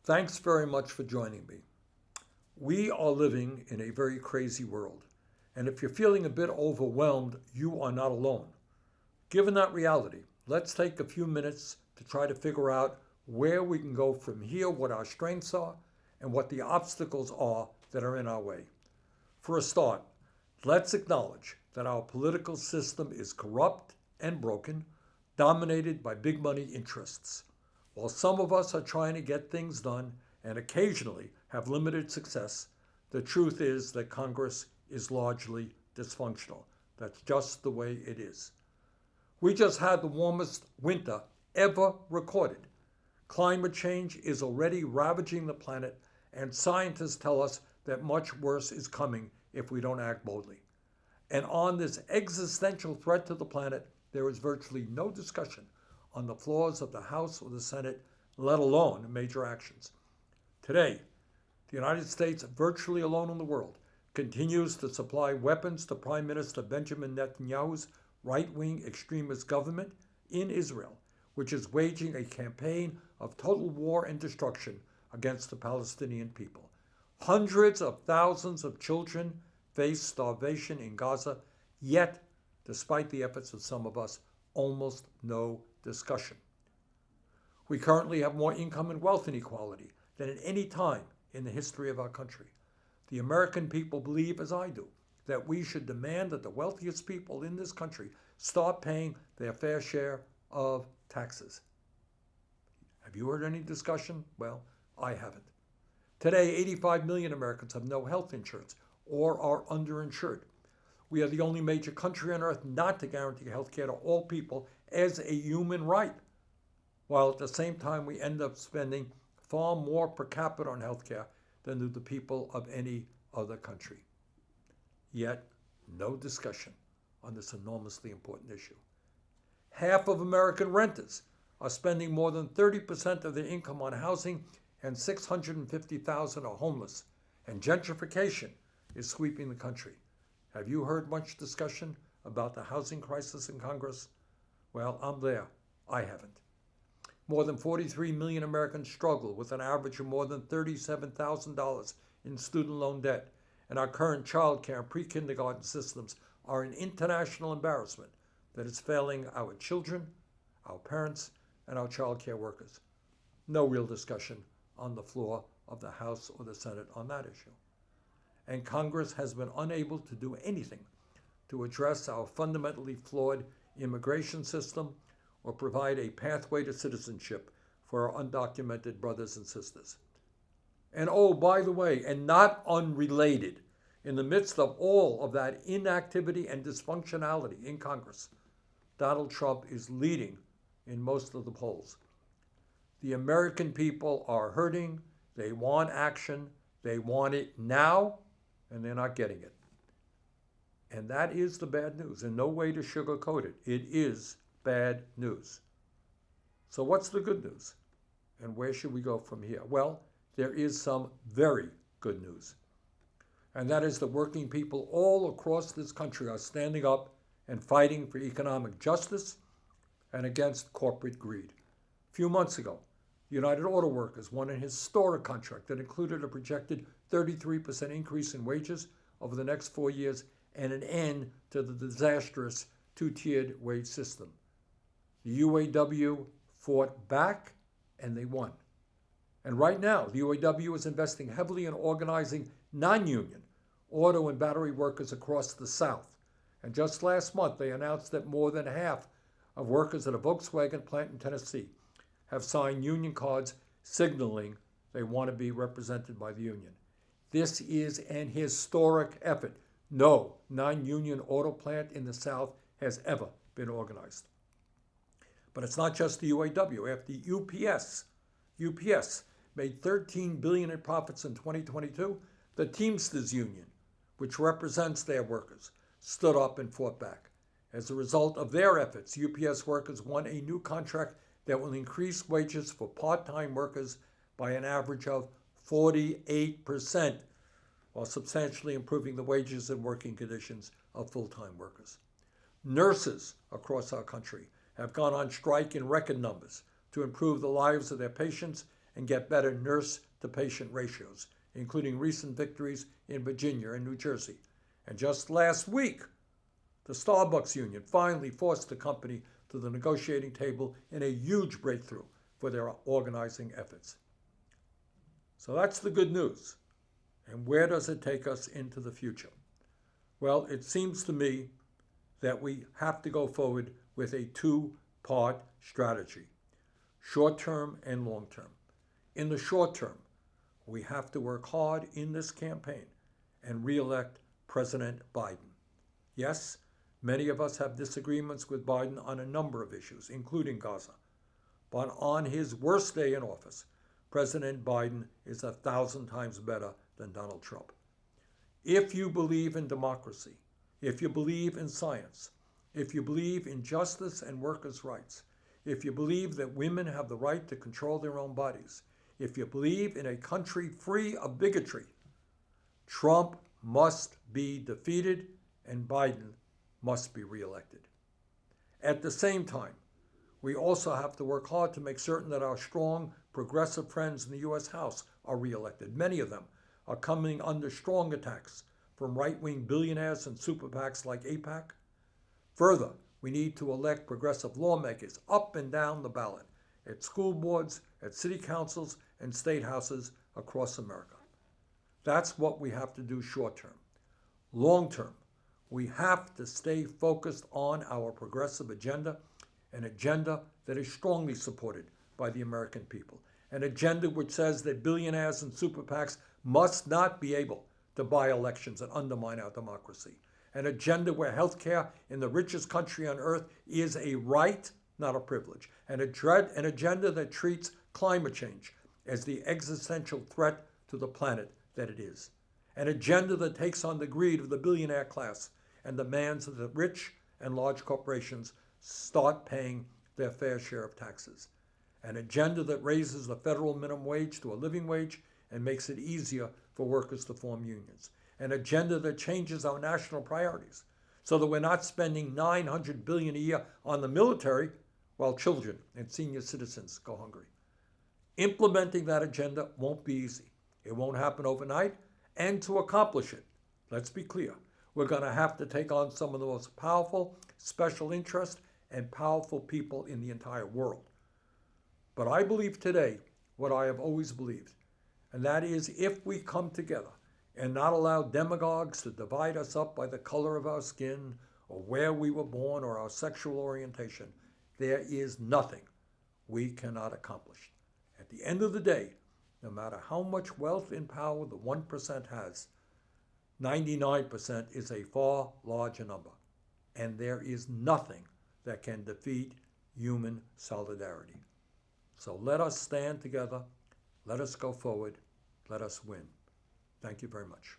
Thanks very much for joining me. We are living in a very crazy world, and if you're feeling a bit overwhelmed, you are not alone. Given that reality, let's take a few minutes to try to figure out where we can go from here, what our strengths are, and what the obstacles are that are in our way. For a start, let's acknowledge that our political system is corrupt and broken, dominated by big money interests. While some of us are trying to get things done and occasionally have limited success, the truth is that Congress is largely dysfunctional. That's just the way it is. We just had the warmest winter ever recorded. Climate change is already ravaging the planet, and scientists tell us that much worse is coming if we don't act boldly. And on this existential threat to the planet, there is virtually no discussion on the floors of the House or the Senate, let alone major actions. Today, the United States, virtually alone in the world, continues to supply weapons to Prime Minister Benjamin Netanyahu's right-wing extremist government in Israel, which is waging a campaign of total war and destruction against the Palestinian people. Hundreds of thousands of children face starvation in Gaza, yet, despite the efforts of some of us, almost no discussion. We currently have more income and wealth inequality than at any time in the history of our country. The American people believe, as I do, that we should demand that the wealthiest people in this country start paying their fair share of taxes. Have you heard any discussion? Well, I haven't. Today, 85 million Americans have no health insurance or are underinsured. We are the only major country on earth not to guarantee health care to all people as a human right, while at the same time we end up spending far more per capita on health care than do the people of any other country. Yet, no discussion on this enormously important issue. Half of American renters are spending more than 30% of their income on housing, and 650,000 are homeless, and gentrification is sweeping the country. Have you heard much discussion about the housing crisis in Congress? Well, I'm there. I haven't. More than 43 million Americans struggle with an average of more than $37,000 in student loan debt, and our current child care and pre-kindergarten systems are an international embarrassment that is failing our children, our parents, and our child care workers. No real discussion on the floor of the House or the Senate on that issue. And Congress has been unable to do anything to address our fundamentally flawed immigration system or provide a pathway to citizenship for our undocumented brothers and sisters. And oh, by the way, and not unrelated, in the midst of all of that inactivity and dysfunctionality in Congress, Donald Trump is leading in most of the polls. The American people are hurting. They want action. They want it now, and they're not getting it. And that is the bad news, and no way to sugarcoat it. It is bad news. So what's the good news? And where should we go from here? Well, there is some very good news. And that is the working people all across this country are standing up and fighting for economic justice and against corporate greed. A few months ago, United Auto Workers won a historic contract that included a projected 33% increase in wages over the next 4 years and an end to the disastrous two-tiered wage system. The UAW fought back and they won. And right now, the UAW is investing heavily in organizing non-union auto and battery workers across the South. And just last month, they announced that more than half of workers at a Volkswagen plant in Tennessee have signed union cards signaling they want to be represented by the union. This is an historic effort. No non-union auto plant in the South has ever been organized. But it's not just the UAW. After UPS made $13 billion in profits in 2022, the Teamsters Union, which represents their workers, stood up and fought back. As a result of their efforts, UPS workers won a new contract that will increase wages for part-time workers by an average of 48%, while substantially improving the wages and working conditions of full-time workers. Nurses across our country have gone on strike in record numbers to improve the lives of their patients and get better nurse-to-patient ratios, including recent victories in Virginia and New Jersey. And just last week, the Starbucks union finally forced the company to the negotiating table in a huge breakthrough for their organizing efforts. So that's the good news. And where does it take us into the future? Well, it seems to me that we have to go forward with a two-part strategy, short-term and long-term. In the short term, we have to work hard in this campaign and re-elect President Biden. Yes, many of us have disagreements with Biden on a number of issues, including Gaza. But on his worst day in office, President Biden is 1,000 times better than Donald Trump. If you believe in democracy, if you believe in science, if you believe in justice and workers' rights, if you believe that women have the right to control their own bodies, if you believe in a country free of bigotry, Trump must be defeated and Biden must be reelected. At the same time, we also have to work hard to make certain that our strong, progressive friends in the U.S. House are reelected. Many of them are coming under strong attacks from right-wing billionaires and super PACs like AIPAC. Further, we need to elect progressive lawmakers up and down the ballot at school boards, at city councils, and state houses across America. That's what we have to do short term. Long term, we have to stay focused on our progressive agenda, an agenda that is strongly supported by the American people, an agenda which says that billionaires and super PACs must not be able to buy elections and undermine our democracy, an agenda where healthcare in the richest country on earth is a right, not a privilege, an agenda that treats climate change as the existential threat to the planet that it is, an agenda that takes on the greed of the billionaire class and demands that the rich and large corporations start paying their fair share of taxes, an agenda that raises the federal minimum wage to a living wage and makes it easier for workers to form unions, an agenda that changes our national priorities so that we're not spending $900 billion a year on the military while children and senior citizens go hungry. Implementing that agenda won't be easy. It won't happen overnight, and to accomplish it, let's be clear, we're going to have to take on some of the most powerful special interest and powerful people in the entire world. But I believe today what I have always believed, and that is if we come together and not allow demagogues to divide us up by the color of our skin or where we were born or our sexual orientation, there is nothing we cannot accomplish. At the end of the day, no matter how much wealth and power the 1% has, 99% is a far larger number, and there is nothing that can defeat human solidarity. So let us stand together, let us go forward, let us win. Thank you very much.